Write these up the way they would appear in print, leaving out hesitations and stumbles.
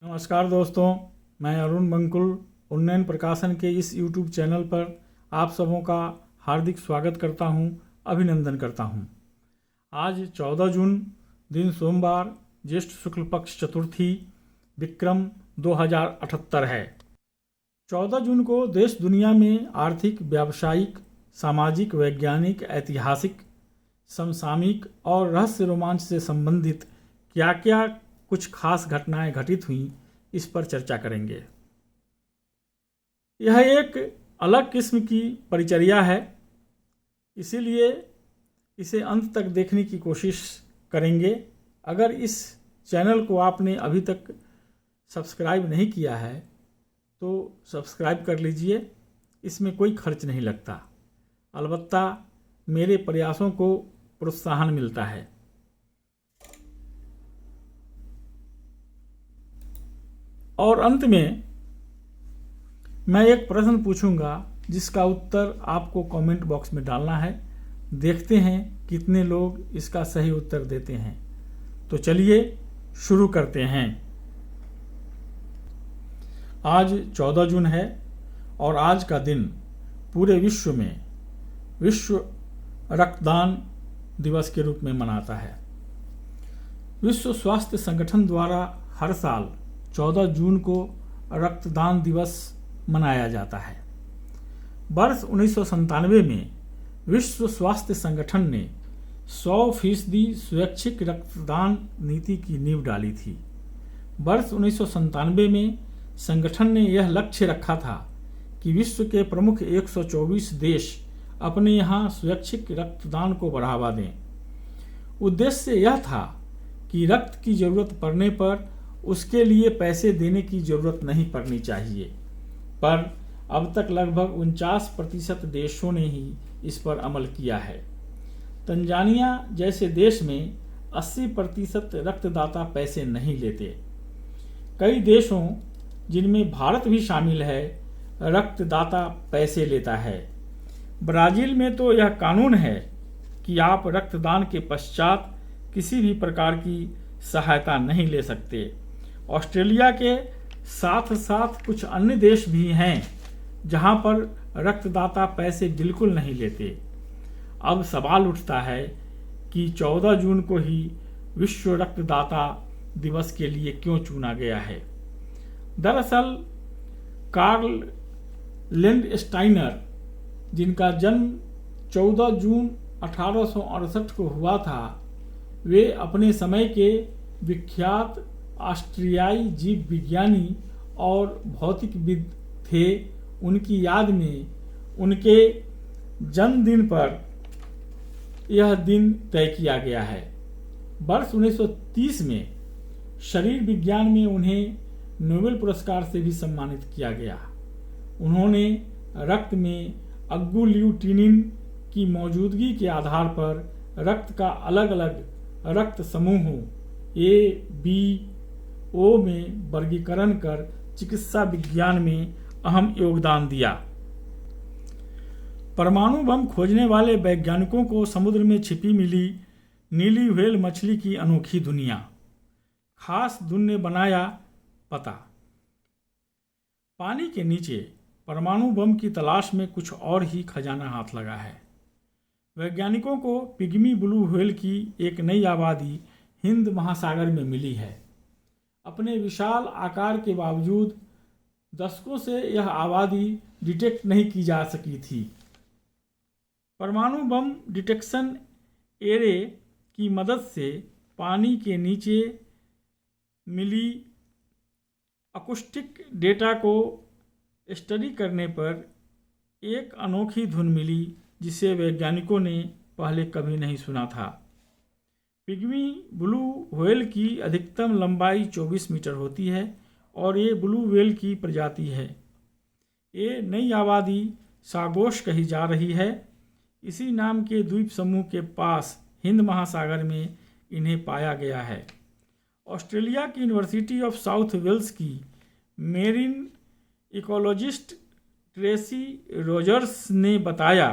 नमस्कार दोस्तों, मैं अरुण बंकुल उन्नयन प्रकाशन के इस YouTube चैनल पर आप सबों का हार्दिक स्वागत करता हूं, अभिनंदन करता हूं। आज 14 जून दिन सोमवार, ज्येष्ठ शुक्ल पक्ष चतुर्थी, विक्रम 2078 है। 14 जून को देश दुनिया में आर्थिक, व्यावसायिक, सामाजिक, वैज्ञानिक, ऐतिहासिक, समसामयिक और रहस्य रोमांच से संबंधित क्या क्या कुछ खास घटनाएं घटित हुई, इस पर चर्चा करेंगे। यह एक अलग किस्म की परिचर्या है, इसीलिए इसे अंत तक देखने की कोशिश करेंगे। अगर इस चैनल को आपने अभी तक सब्सक्राइब नहीं किया है तो सब्सक्राइब कर लीजिए, इसमें कोई खर्च नहीं लगता, अलबत्ता मेरे प्रयासों को प्रोत्साहन मिलता है। और अंत में मैं एक प्रश्न पूछूंगा जिसका उत्तर आपको कमेंट बॉक्स में डालना है। देखते हैं कितने लोग इसका सही उत्तर देते हैं। तो चलिए शुरू करते हैं। आज 14 जून है और आज का दिन पूरे विश्व में विश्व रक्तदान दिवस के रूप में मनाता है। विश्व स्वास्थ्य संगठन द्वारा हर साल 14 जून को रक्तदान दिवस मनाया जाता है। वर्ष 1997 में विश्व स्वास्थ्य संगठन ने 100% स्वैच्छिक रक्तदान नीति की नींव डाली थी। वर्ष 1997 में संगठन ने यह लक्ष्य रखा था कि विश्व के प्रमुख 124 देश अपने यहाँ स्वैच्छिक रक्तदान को बढ़ावा दें। उद्देश्य यह था कि रक्त की जरूरत पड़ने पर उसके लिए पैसे देने की जरूरत नहीं पड़नी चाहिए, पर अब तक लगभग 49% देशों ने ही इस पर अमल किया है। तंजानिया जैसे देश में 80% रक्तदाता पैसे नहीं लेते। कई देशों, जिनमें भारत भी शामिल है, रक्तदाता पैसे लेता है। ब्राजील में तो यह कानून है कि आप रक्तदान के पश्चात किसी भी प्रकार की सहायता नहीं ले सकते। ऑस्ट्रेलिया के साथ साथ कुछ अन्य देश भी हैं जहां पर रक्तदाता पैसे बिल्कुल नहीं लेते। अब सवाल उठता है कि 14 जून को ही विश्व रक्तदाता दिवस के लिए क्यों चुना गया है। दरअसल कार्ल लैंडस्टाइनर, जिनका जन्म 14 जून 1868 को हुआ था, वे अपने समय के विख्यात ऑस्ट्रियाई जीव विज्ञानी और भौतिकविद थे। उनकी याद में उनके जन्मदिन पर यह दिन तय किया गया है। वर्ष 1930 में शरीर विज्ञान में उन्हें नोबेल पुरस्कार से भी सम्मानित किया गया। उन्होंने रक्त में अग्गुल्यूटिनिन की मौजूदगी के आधार पर रक्त का अलग अलग रक्त समूहों ए, बी, ओ में वर्गीकरण कर चिकित्सा विज्ञान में अहम योगदान दिया। परमाणु बम खोजने वाले वैज्ञानिकों को समुद्र में छिपी मिली नीली व्हेल मछली की अनोखी दुनिया, खास धुन ने बनाया पता। पानी के नीचे परमाणु बम की तलाश में कुछ और ही खजाना हाथ लगा है। वैज्ञानिकों को पिग्मी ब्लू व्हेल की एक नई आबादी हिंद महासागर में मिली है। अपने विशाल आकार के बावजूद दशकों से यह आबादी डिटेक्ट नहीं की जा सकी थी। परमाणु बम डिटेक्शन एरे की मदद से पानी के नीचे मिली अकॉस्टिक डेटा को स्टडी करने पर एक अनोखी धुन मिली जिसे वैज्ञानिकों ने पहले कभी नहीं सुना था। पिग्मी ब्लू व्हेल की अधिकतम लंबाई 24 मीटर होती है और ये ब्लू व्हेल की प्रजाति है। ये नई आबादी सागोश कही जा रही है। इसी नाम के द्वीप समूह के पास हिंद महासागर में इन्हें पाया गया है। ऑस्ट्रेलिया की यूनिवर्सिटी ऑफ साउथ वेल्स की मेरीन इकोलॉजिस्ट ट्रेसी रोजर्स ने बताया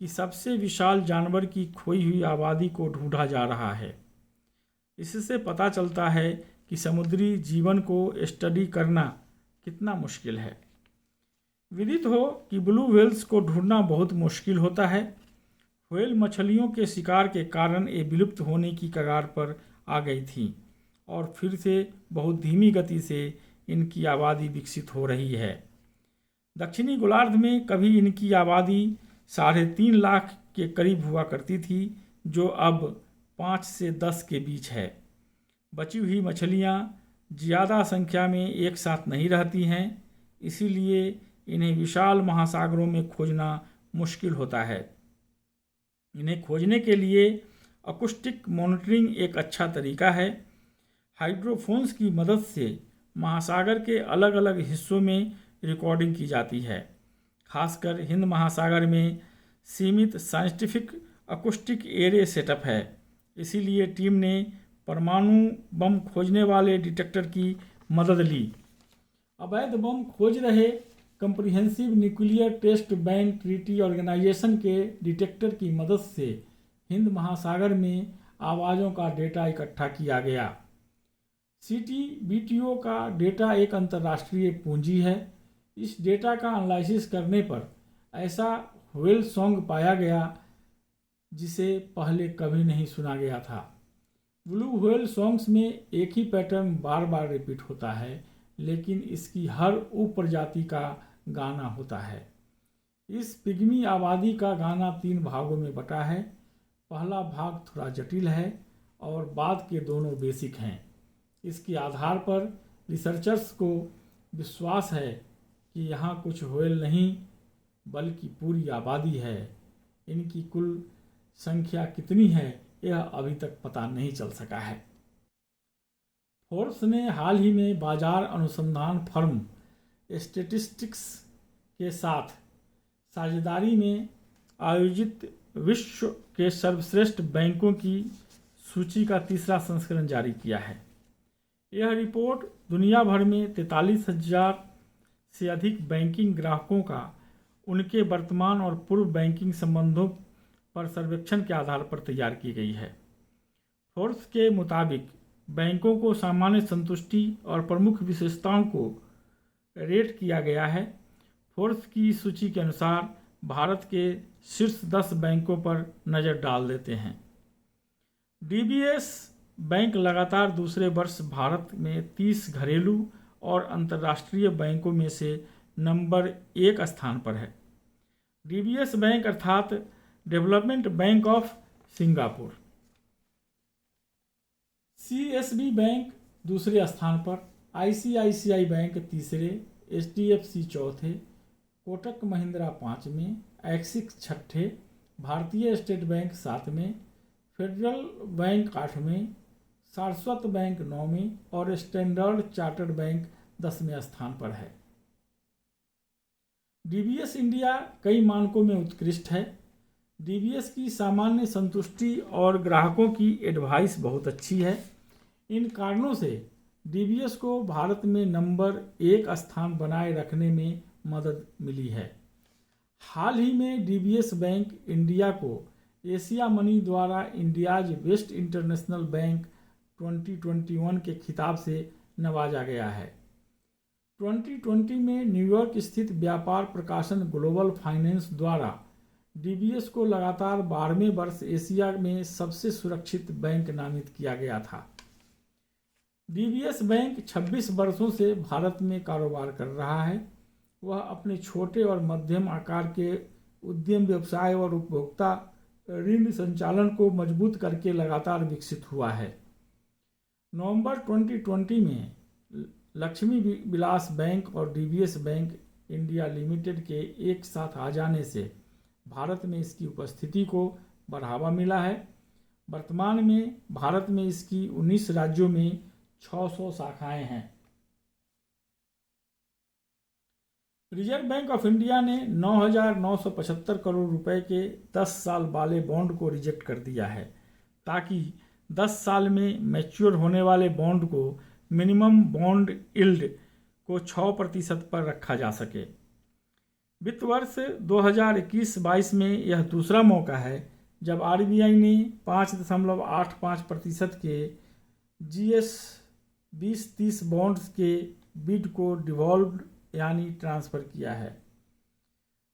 कि सबसे विशाल जानवर की खोई हुई आबादी को ढूंढा जा रहा है। इससे पता चलता है कि समुद्री जीवन को स्टडी करना कितना मुश्किल है। विदित हो कि ब्लू व्हेल्स को ढूंढना बहुत मुश्किल होता है। व्हेल मछलियों के शिकार के कारण ये विलुप्त होने की कगार पर आ गई थी और फिर से बहुत धीमी गति से इनकी आबादी विकसित हो रही है। दक्षिणी गोलार्ध में कभी इनकी आबादी 3.5 लाख के करीब हुआ करती थी, जो अब 5 से 10 के बीच है। बची हुई मछलियाँ ज़्यादा संख्या में एक साथ नहीं रहती हैं, इसीलिए इन्हें विशाल महासागरों में खोजना मुश्किल होता है। इन्हें खोजने के लिए अकूस्टिक मॉनिटरिंग एक अच्छा तरीका है। हाइड्रोफोन्स की मदद से महासागर के अलग अलग हिस्सों में रिकॉर्डिंग की जाती है। खासकर हिंद महासागर में सीमित साइंटिफिक अकूस्टिक एरे सेटअप है, इसीलिए टीम ने परमाणु बम खोजने वाले डिटेक्टर की मदद ली। अवैध बम खोज रहे comprehensive nuclear test ban treaty organisation के डिटेक्टर की मदद से हिंद महासागर में आवाज़ों का डेटा इकट्ठा किया गया। CTBTO का डेटा एक अंतर्राष्ट्रीय पूंजी है। इस डेटा का एनालिसिस करने पर ऐसा व्हेल सॉन्ग पाया गया जिसे पहले कभी नहीं सुना गया था। ब्लू व्हेल सॉन्ग्स में एक ही पैटर्न बार बार रिपीट होता है, लेकिन इसकी हर उपप्रजाति का गाना होता है। इस पिग्मी आबादी का गाना 3 भागों में बटा है। पहला भाग थोड़ा जटिल है और बाद के दोनों बेसिक हैं। इसके आधार पर रिसर्चर्स को विश्वास है कि यहाँ कुछ व्हेल नहीं बल्कि पूरी आबादी है। इनकी कुल संख्या कितनी है यह अभी तक पता नहीं चल सका है। फोर्ब्स ने हाल ही में बाजार अनुसंधान फर्म स्टैटिस्टिक्स के साथ साझेदारी में आयोजित विश्व के सर्वश्रेष्ठ बैंकों की सूची का 3रा संस्करण जारी किया है। यह रिपोर्ट दुनिया भर में 43,000 से अधिक बैंकिंग ग्राहकों का उनके वर्तमान और पूर्व बैंकिंग संबंधों पर सर्वेक्षण के आधार पर तैयार की गई है। फोर्ब्स के मुताबिक बैंकों को सामान्य संतुष्टि और प्रमुख विशेषताओं को रेट किया गया है। फोर्ब्स की सूची के अनुसार भारत के शीर्ष 10 बैंकों पर नज़र डाल देते हैं। DBS बैंक लगातार दूसरे वर्ष भारत में 30 घरेलू और अंतर्राष्ट्रीय बैंकों में से नंबर 1 स्थान पर है। DBS बैंक अर्थात development bank of Singapore. CSB bank दूसरे स्थान पर, ICICI बैंक तीसरे, HDFC चौथे, कोटक महिंद्रा 5वें, एक्सिस 6ठे, भारतीय स्टेट बैंक 7वें, फेडरल बैंक 8वें, सारस्वत बैंक 9वें और स्टैंडर्ड चार्टर्ड बैंक 10वें स्थान पर है। DBS इंडिया कई मानकों में उत्कृष्ट है। DBS की सामान्य संतुष्टि और ग्राहकों की एडवाइस बहुत अच्छी है। इन कारणों से DBS को भारत में नंबर 1 स्थान बनाए रखने में मदद मिली है। हाल ही में DBS बैंक इंडिया को एशिया मनी द्वारा इंडियाज बेस्ट इंटरनेशनल बैंक 2021 के खिताब से नवाजा गया है। 2020 में न्यूयॉर्क स्थित व्यापार प्रकाशन ग्लोबल फाइनेंस द्वारा DBS को लगातार 12वें वर्ष एशिया में सबसे सुरक्षित बैंक नामित किया गया था। DBS बैंक 26 वर्षों से भारत में कारोबार कर रहा है। वह अपने छोटे और मध्यम आकार के उद्यम व्यवसाय और उपभोक्ता ऋण संचालन को मजबूत करके लगातार विकसित हुआ है। नवंबर 2020 में लक्ष्मी विलास बैंक और DBS बैंक इंडिया लिमिटेड के एक साथ आ जाने से भारत में इसकी उपस्थिति को बढ़ावा मिला है। वर्तमान में भारत में इसकी 19 राज्यों में 600 शाखाएं हैं। रिजर्व बैंक ऑफ इंडिया ने 9,975 करोड़ रुपए के 10 साल वाले बॉन्ड को रिजेक्ट कर दिया है, ताकि 10 साल में मैच्योर होने वाले बॉन्ड को मिनिमम बॉन्ड यील्ड को 6% पर रखा जा सके। वित्त वर्ष 2021-22 में यह दूसरा मौका है जब RBI ने 5.85% के 20-30 बॉन्ड्स के बिड को डिवॉल्व्ड यानी ट्रांसफ़र किया है।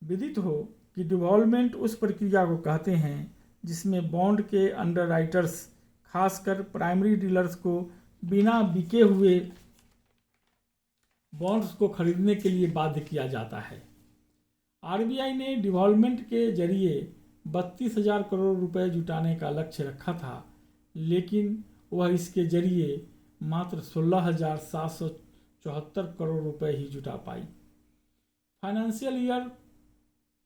विदित हो कि डिवॉल्वमेंट उस प्रक्रिया को कहते हैं जिसमें बॉन्ड के अंडरराइटर्स खासकर प्राइमरी डीलर्स को बिना बिके हुए बॉन्ड्स को खरीदने के लिए बाध्य किया जाता है। आरबीआई ने डिवॉल्वमेंट के जरिए 32,000 करोड़ रुपए जुटाने का लक्ष्य रखा था, लेकिन वह इसके जरिए मात्र 16,774 करोड़ रुपए ही जुटा पाई। फाइनेंशियल ईयर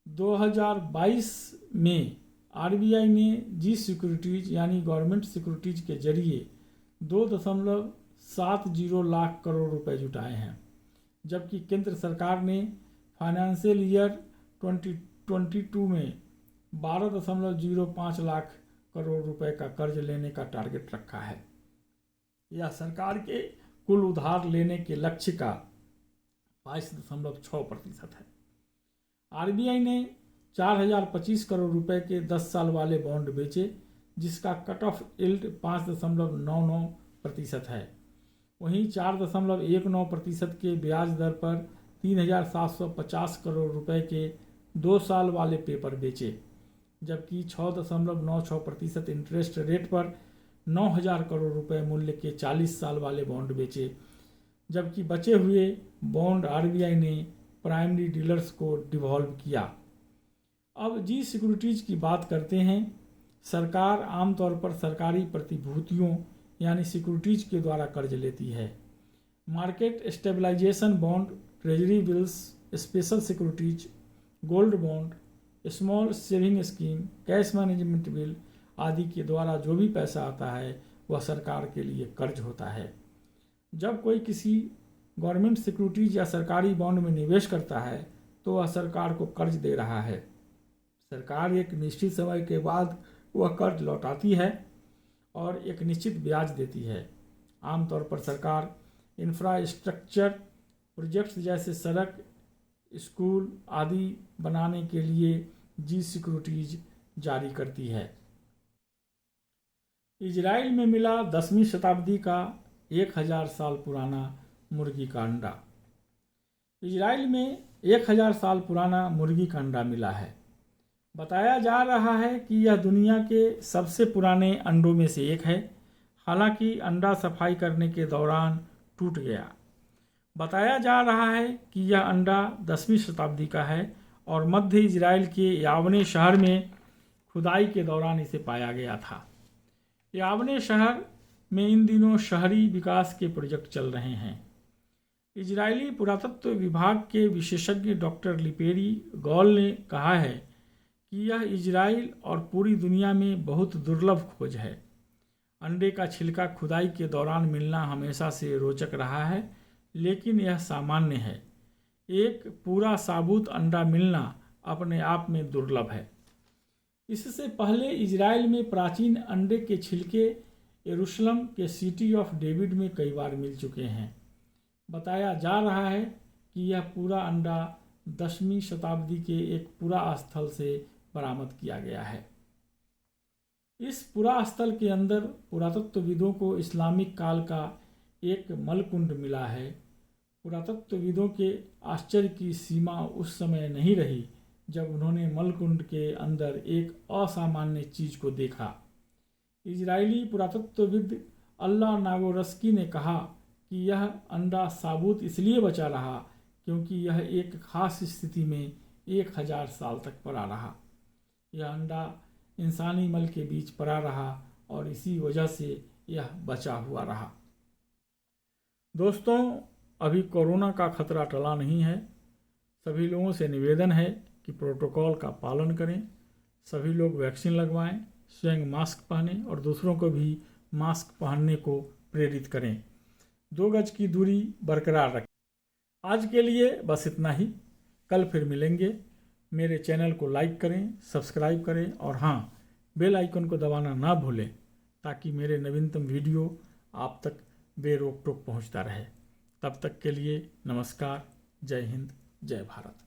2022 में आरबीआई ने जी सिक्योरिटीज यानी गवर्नमेंट सिक्योरिटीज के जरिए 2.70 लाख करोड़ रुपए जुटाए हैं, जबकि केंद्र सरकार ने फाइनेंशियल ईयर 2022 में 12.05 लाख करोड़ रुपए का कर्ज लेने का टारगेट रखा है। यह सरकार के कुल उधार लेने के लक्ष्य का 22.6% है। आरबीआई ने 4,025 करोड़ रुपए के 10 साल वाले बॉन्ड बेचे, जिसका कट ऑफ यील्ड 5.99% है। वहीं 4.19% के ब्याज दर पर 3,750 करोड़ रुपए के 2 साल वाले पेपर बेचे, जबकि 6.96% इंटरेस्ट रेट पर 9,000 करोड़ रुपए मूल्य के 40 साल वाले बॉन्ड बेचे, जबकि बचे हुए बॉन्ड आरबीआई ने प्राइमरी डीलर्स को डिवॉल्व किया। अब जी सिक्योरिटीज की बात करते हैं। सरकार आमतौर पर सरकारी प्रतिभूतियों यानी सिक्योरिटीज के द्वारा कर्ज लेती है। Market stabilization bond, treasury bills, special securities, gold bond, small saving scheme, cash management bill आदि के द्वारा जो भी पैसा आता है वह सरकार के लिए कर्ज होता है। जब कोई किसी गवर्नमेंट सिक्योरिटीज या सरकारी बॉन्ड में निवेश करता है तो वह सरकार को कर्ज दे रहा है। सरकार एक निश्चित समय के बाद वह कर्ज लौटाती है और एक निश्चित ब्याज देती है। आमतौर पर सरकार इंफ्रास्ट्रक्चर प्रोजेक्ट्स जैसे सड़क, स्कूल आदि बनाने के लिए जी सिक्योरिटीज जारी करती है। इजराइल में मिला 10वीं शताब्दी का 1000 साल पुराना मुर्गी का अंडा। इजराइल में 1000 साल पुराना मुर्गी का अंडा मिला है। बताया जा रहा है कि यह दुनिया के सबसे पुराने अंडों में से एक है। हालांकि अंडा सफाई करने के दौरान टूट गया। बताया जा रहा है कि यह अंडा 10वीं शताब्दी का है और मध्य इजराइल के यावने शहर में खुदाई के दौरान इसे पाया गया था। यावने शहर में इन दिनों शहरी विकास के प्रोजेक्ट चल रहे हैं। इजरायली पुरातत्व विभाग के विशेषज्ञ डॉक्टर लिपेरी गॉल ने कहा है कि यह इजराइल और पूरी दुनिया में बहुत दुर्लभ खोज है। अंडे का छिलका खुदाई के दौरान मिलना हमेशा से रोचक रहा है, लेकिन यह सामान्य है। एक पूरा साबुत अंडा मिलना अपने आप में दुर्लभ है। इससे पहले इजराइल में प्राचीन अंडे के छिलके यरूशलेम के सिटी ऑफ डेविड में कई बार मिल चुके हैं। बताया जा रहा है कि यह पूरा अंडा 10वीं शताब्दी के एक पुरा स्थल से बरामद किया गया है। इस पुरा स्थल के अंदर पुरातत्वविदों को इस्लामिक काल का एक मलकुंड मिला है। पुरातत्वविदों के आश्चर्य की सीमा उस समय नहीं रही जब उन्होंने मलकुंड के अंदर एक असामान्य चीज को देखा। इजरायली पुरातत्वविद अल्लाह नागोरस्की ने कहा कि यह अंडा साबुत इसलिए बचा रहा क्योंकि यह एक खास स्थिति में 1000 साल तक पड़ा रहा। यह अंडा इंसानी मल के बीच पड़ा रहा और इसी वजह से यह बचा हुआ रहा। दोस्तों, अभी कोरोना का खतरा टला नहीं है। सभी लोगों से निवेदन है कि प्रोटोकॉल का पालन करें। सभी लोग वैक्सीन लगवाएं, स्वयं मास्क पहनें और दूसरों को भी मास्क पहनने को प्रेरित करें। 2 गज की दूरी बरकरार रखें। आज के लिए बस इतना ही। कल फिर मिलेंगे। मेरे चैनल को लाइक करें, सब्सक्राइब करें और हाँ, बेल आइकन को दबाना ना भूलें ताकि मेरे नवीनतम वीडियो आप तक बेरोक टोक पहुंचता रहे। तब तक के लिए नमस्कार। जय हिंद, जय भारत।